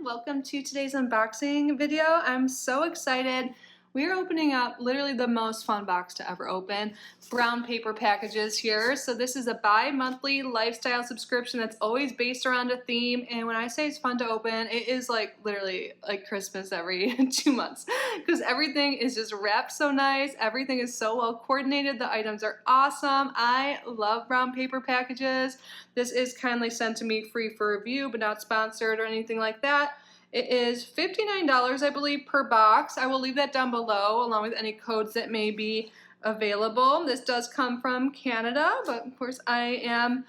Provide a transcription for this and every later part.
welcome to today's unboxing video. I'm so excited. We're opening up literally the most fun box to ever open. Brown paper packages here. So this is a bi-monthly lifestyle subscription that's always based around a theme. And when I say it's fun to open, it is like literally like Christmas every 2 months because everything is just wrapped so nice. Everything is so well coordinated. The items are awesome. I love brown paper packages. This is kindly sent to me free for review, but not sponsored or anything like that. It is $59, I believe, per box. I will leave that down below along with any codes that may be available. This does come from Canada, but of course I am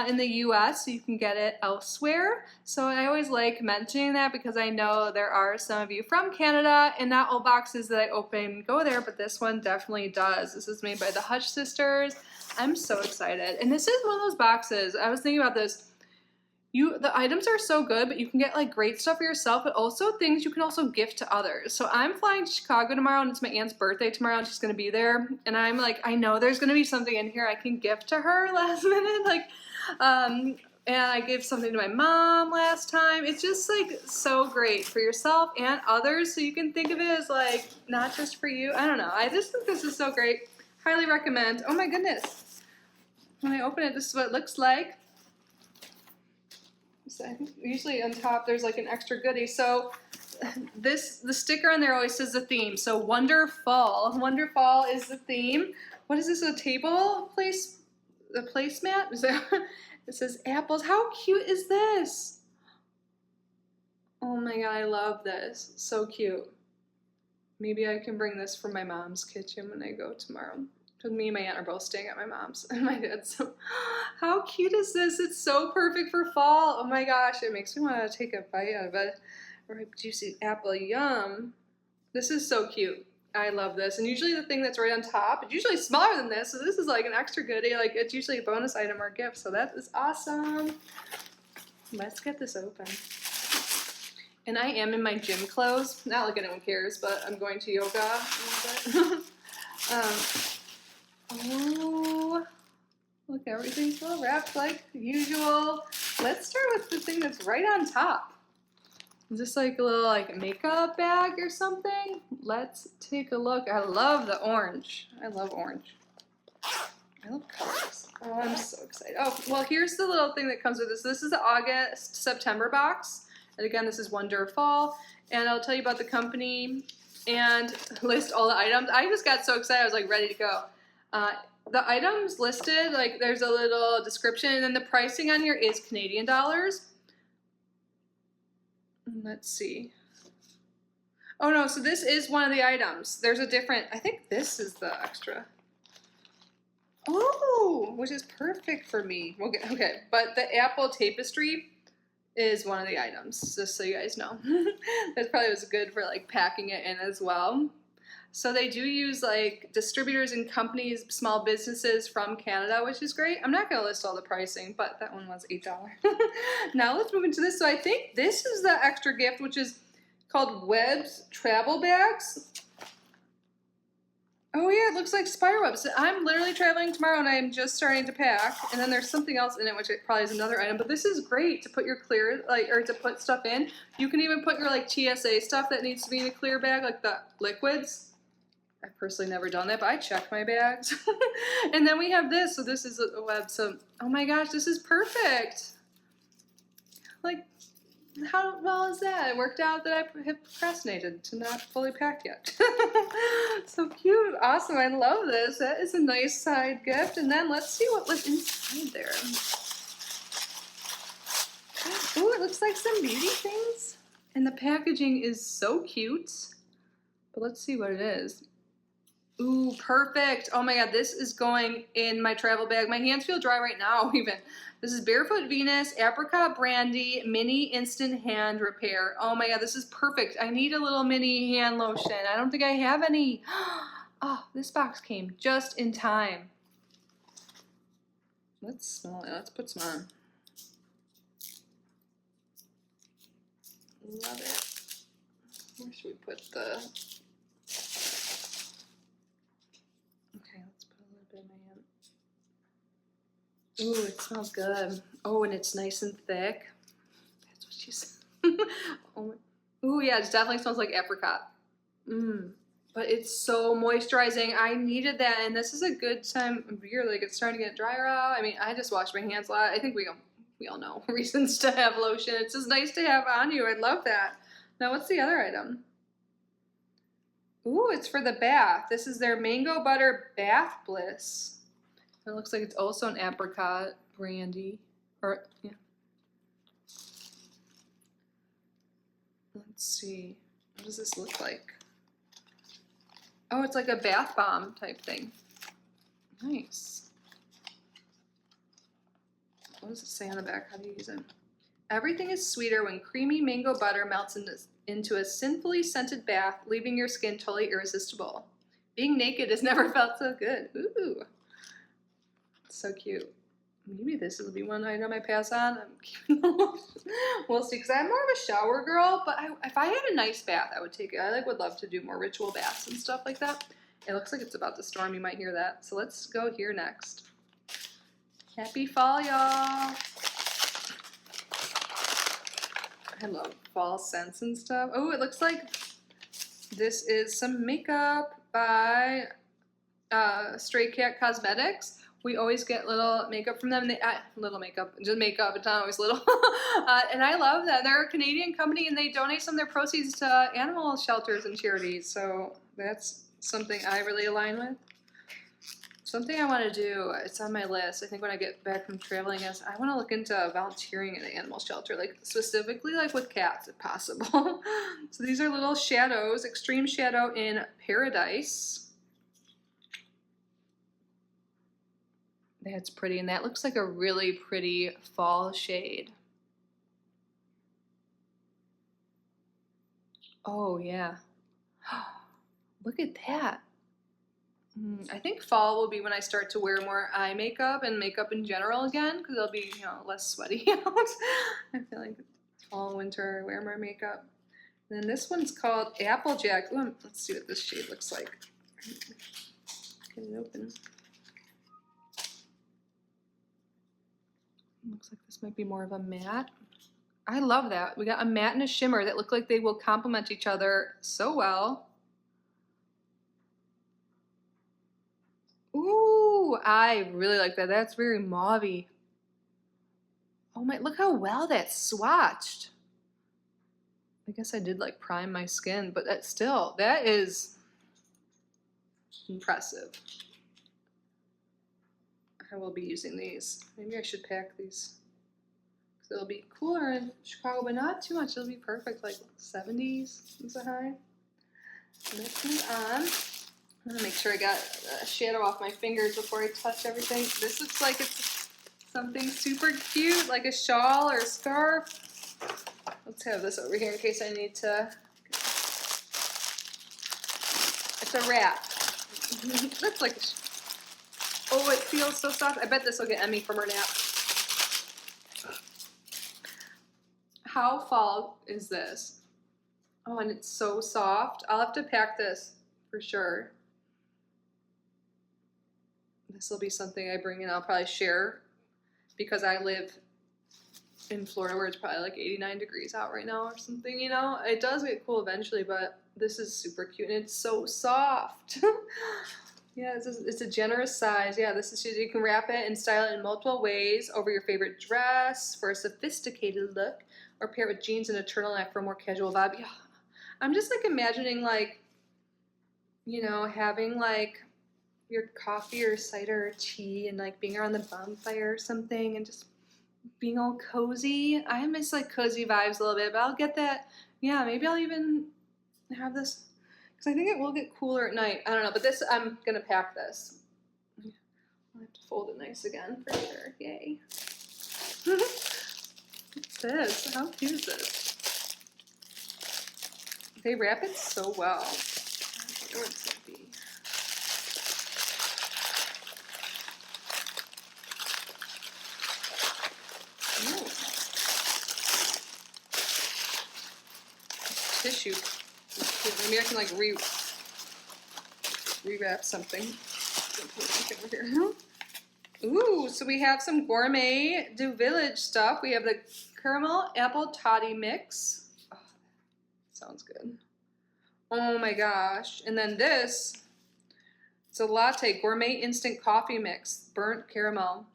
in the US, so you can get it elsewhere. So I always like mentioning that because I know there are some of you from Canada, and not all boxes that I open go there, but this one definitely does. This is made by the Hutch sisters. I'm so excited. And this is one of those boxes, I was thinking about this. The items are so good, but you can get like great stuff for yourself, but also things you can also gift to others. So I'm flying to Chicago tomorrow, and it's my aunt's birthday tomorrow, and she's gonna be there. And I'm like, I know there's gonna be something in here I can gift to her last minute. And I gave something to my mom last time. It's just like so great for yourself and others, so you can think of it as like not just for you. I don't know. I just think this is so great. Highly recommend. Oh my goodness. When I open it, this is what it looks like. So I think usually on top there's like an extra goodie. So the sticker on there always says the theme. So WonderFALL. WonderFALL is the theme. What is this? A table place? A placemat? Is that, it says apples. How cute is this? Oh my god, I love this. So cute. Maybe I can bring this from my mom's kitchen when I go tomorrow. Because me and my aunt are both staying at my mom's and my dad's. So how cute is this? It's so perfect for fall. Oh my gosh, it makes me want to take a bite out of a ripe juicy apple. Yum. This is so cute. I love this. And usually the thing that's right on top, it's usually smaller than this. So this is like an extra goodie. Like it's usually a bonus item or a gift. So that is awesome. Let's get this open. And I am in my gym clothes. Not like anyone cares, but I'm going to yoga a little bit. Oh, look, everything's well wrapped like usual. Let's start with the thing that's right on top. Is this like a little like makeup bag or something? Let's take a look. I love the orange. I love orange. I love colors. Oh, I'm so excited. Oh, well, here's the little thing that comes with this. This is the August-September box. And again, this is WonderFALL. And I'll tell you about the company and list all the items. I just got so excited. I was like ready to go. The items listed, like there's a little description, and then the pricing on here is Canadian dollars. Let's see. Oh no, so this is one of the items. There's a different, I think this is the extra. Oh, which is perfect for me. Okay, but the apple tapestry is one of the items, just so you guys know. That probably was good for like packing it in as well. So they do use like distributors and companies, small businesses from Canada, which is great. I'm not going to list all the pricing, but that one was $8. Now let's move into this. So I think this is the extra gift, which is called Webb's Travel Bags. Oh yeah, it looks like spider webs. I'm literally traveling tomorrow and I'm just starting to pack. And then there's something else in it, which probably is another item. But this is great to put your clear, like, or to put stuff in. You can even put your like TSA stuff that needs to be in a clear bag, like the liquids. I've personally never done that, but I check my bags. And then we have this. So this is a web. So, oh my gosh, this is perfect. Like, how well is that? It worked out that I have procrastinated to not fully pack yet. So cute. Awesome. I love this. That is a nice side gift. And then let's see what was inside there. Oh, it looks like some beauty things. And the packaging is so cute. But let's see what it is. Ooh, perfect. Oh my god, this is going in my travel bag. My hands feel dry right now even. This is Barefoot Venus, Apricot Brandy, Mini Instant Hand Repair. Oh my god, this is perfect. I need a little mini hand lotion. I don't think I have any. Oh, this box came just in time. Let's smell it. Let's put some on. Love it. Where should we put the... Okay, let's put a little bit in my hand. Ooh, it smells good. Oh, and it's nice and thick. That's what she said. Oh, ooh, yeah, it definitely smells like apricot. But it's so moisturizing. I needed that, and this is a good time of year. Like, it's starting to get drier out. I mean, I just wash my hands a lot. I think we all know reasons to have lotion. It's just nice to have on you. I love that. Now, what's the other item? Ooh, it's for the bath. This is their Mango Butter Bath Bliss. It looks like it's also an apricot brandy. Or, yeah. Let's see. What does this look like? Oh, it's like a bath bomb type thing. Nice. What does it say on the back? How do you use it? Everything is sweeter when creamy mango butter melts into a sinfully scented bath, leaving your skin totally irresistible. Being naked has never felt so good. Ooh. So cute. Maybe this will be one item I pass on. We'll see, because I'm more of a shower girl, but if I had a nice bath, I would take it. I would love to do more ritual baths and stuff like that. It looks like it's about to storm. You might hear that. So let's go here next. Happy fall, y'all. I love fall scents and stuff. Oh, it looks like this is some makeup by Stray Cat Cosmetics. We always get little makeup from them. Little makeup, just makeup, it's not always little. And I love that. They're a Canadian company, and they donate some of their proceeds to animal shelters and charities. So that's something I really align with. Something I want to do, it's on my list, I think when I get back from traveling, is I want to look into volunteering in an animal shelter, like specifically like with cats if possible. So these are little shadows, Extreme Shadow in Paradise. That's pretty, and that looks like a really pretty fall shade. Oh, yeah. Look at that. I think fall will be when I start to wear more eye makeup and makeup in general again, because it'll be, less sweaty out. I feel like fall, winter, I wear more makeup. And then this one's called Applejack. Ooh, let's see what this shade looks like. Get it open. Looks like this might be more of a matte. I love that. We got a matte and a shimmer that look like they will complement each other so well. Ooh, I really like that. That's very mauve-y. Oh my, look how well that's swatched. I guess I did like prime my skin, but that is impressive. I will be using these. Maybe I should pack these. So it'll be cooler in Chicago, but not too much. It'll be perfect, like 70s is a high. Let's move on. I'm gonna make sure I got a shadow off my fingers before I touch everything. This looks like it's something super cute, like a shawl or a scarf. Let's have this over here in case I need to. It's a wrap. That's like oh, it feels so soft. I bet this will get Emmy from her nap. How fall is this? Oh, and it's so soft. I'll have to pack this for sure. This will be something I bring in. I'll probably share because I live in Florida where it's probably like 89 degrees out right now or something, It does get cool eventually, but this is super cute and it's so soft. Yeah, it's a generous size. Yeah, you can wrap it and style it in multiple ways over your favorite dress for a sophisticated look, or pair it with jeans and a turtleneck for a more casual vibe. Yeah, I'm just like imagining like, having like your coffee or cider or tea and like being around the bonfire or something and just being all cozy. I miss like cozy vibes a little bit, but I'll get that. Yeah, maybe I'll even have this. Because I think it will get cooler at night. I don't know, but I'm going to pack this. I'll have to fold it nice again for sure. Yay. What's this? How cute is this? They wrap it so well. I wonder what it's going to be. Ooh. Tissue. Maybe I can like rewrap something. Over here. Ooh, so we have some gourmet Du Village stuff. We have the caramel apple toddy mix. Oh, sounds good. Oh my gosh. And then this, it's a latte gourmet instant coffee mix, burnt caramel.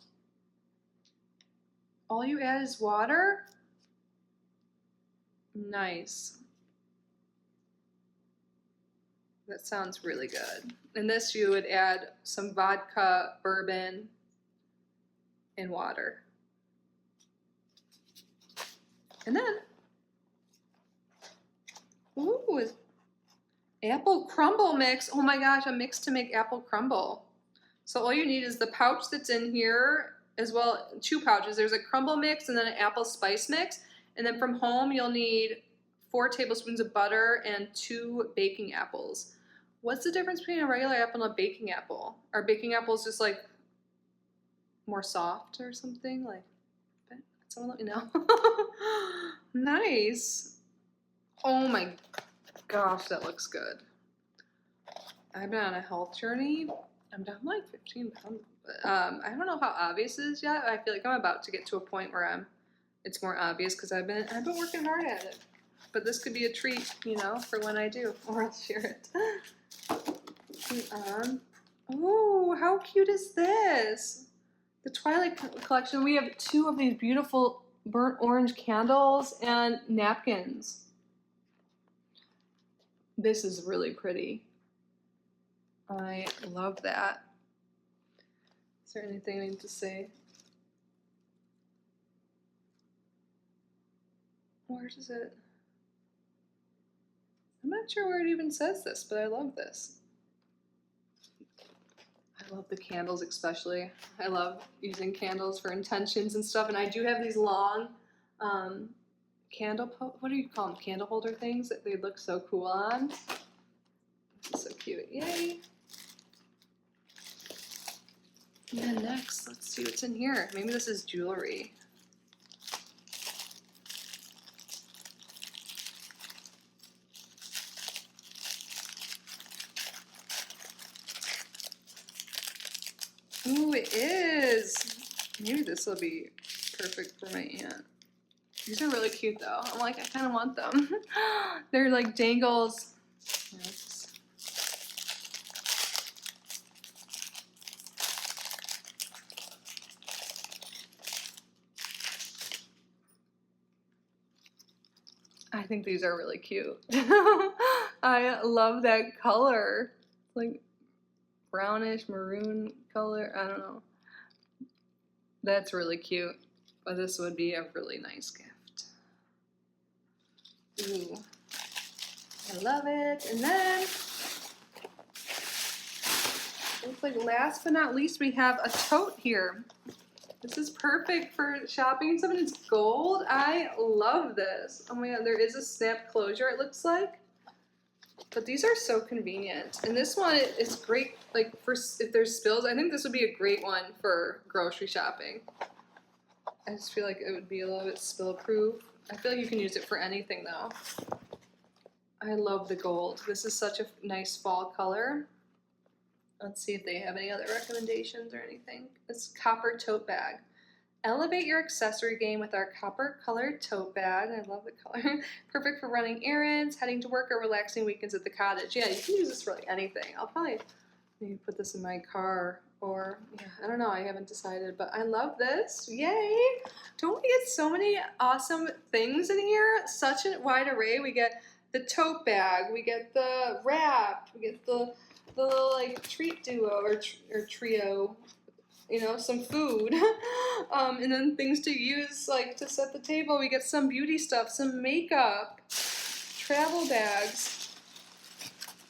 All you add is water? Nice. That sounds really good. In this, you would add some vodka, bourbon, and water. And then, ooh, apple crumble mix. Oh my gosh, a mix to make apple crumble. So all you need is the pouch that's in here, as well, 2 pouches. There's a crumble mix and then an apple spice mix. And then from home, you'll need 4 tablespoons of butter and 2 baking apples. What's the difference between a regular apple and a baking apple? Are baking apples just like more soft or something? Like, someone let me know. Nice. Oh my gosh, that looks good. I've been on a health journey. I'm down like 15 pounds. I don't know how obvious it is yet. I feel like I'm about to get to a point where it's more obvious because I've been working hard at it. But this could be a treat, you know, for when I do, or I'll share it. Oh, how cute is this? The Twilight collection. We have 2 of these beautiful burnt orange candles and napkins. This is really pretty. I love that. Is there anything I need to say? Where does it? I'm not sure where it even says this, but I love this. I love the candles especially. I love using candles for intentions and stuff, and I do have these long what do you call them? Candle holder things that they look so cool on. This is so cute. Yay! And then next, let's see what's in here. Maybe this is jewelry. Ooh, it is. Maybe this will be perfect for my aunt. These are really cute though. I'm like, I kind of want them. They're like dangles. Yes. I think these are really cute. I love that color. Like brownish maroon color. I don't know. That's really cute. But this would be a really nice gift. Ooh. I love it. And then, looks like last but not least, we have a tote here. This is perfect for shopping and stuff, and it's gold. I love this. Oh my god, there is a snap closure, it looks like. But these are so convenient. And this one is great, like, for if there's spills. I think this would be a great one for grocery shopping. I just feel like it would be a little bit spill-proof. I feel like you can use it for anything, though. I love the gold. This is such a nice fall color. Let's see if they have any other recommendations or anything. This copper tote bag. Elevate your accessory game with our copper-colored tote bag. I love the color. Perfect for running errands, heading to work, or relaxing weekends at the cottage. Yeah, you can use this for like anything. I'll probably maybe put this in my car, or yeah, I don't know. I haven't decided, but I love this. Yay! Don't we get so many awesome things in here? Such a wide array. We get the tote bag. We get the wrap. We get the little like treat duo or trio. You know, some food, and then things to use like to set the table. We get some beauty stuff, some makeup, travel bags,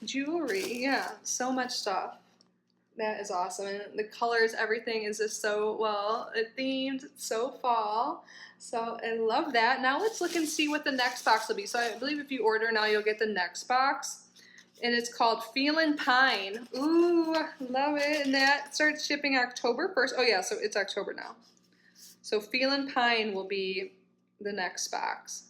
jewelry. Yeah, so much stuff. That is awesome. And the colors, everything is just so well themed, so fall. So I love that. Now let's look and see what the next box will be. So I believe if you order now, you'll get the next box. And it's called Feelin' Pine. Ooh, love it. And that starts shipping October 1st. Oh yeah, so it's October now. So Feelin' Pine will be the next box.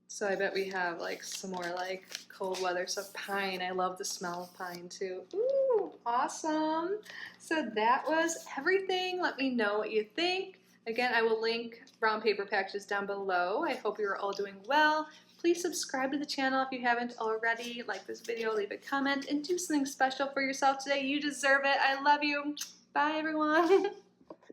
So I bet we have like some more like cold weather stuff. Pine, I love the smell of pine too. Ooh, awesome. So that was everything. Let me know what you think. Again, I will link brown paper packages down below. I hope you're all doing well. Please subscribe to the channel if you haven't already. Like this video, leave a comment, and do something special for yourself today. You deserve it. I love you. Bye, everyone.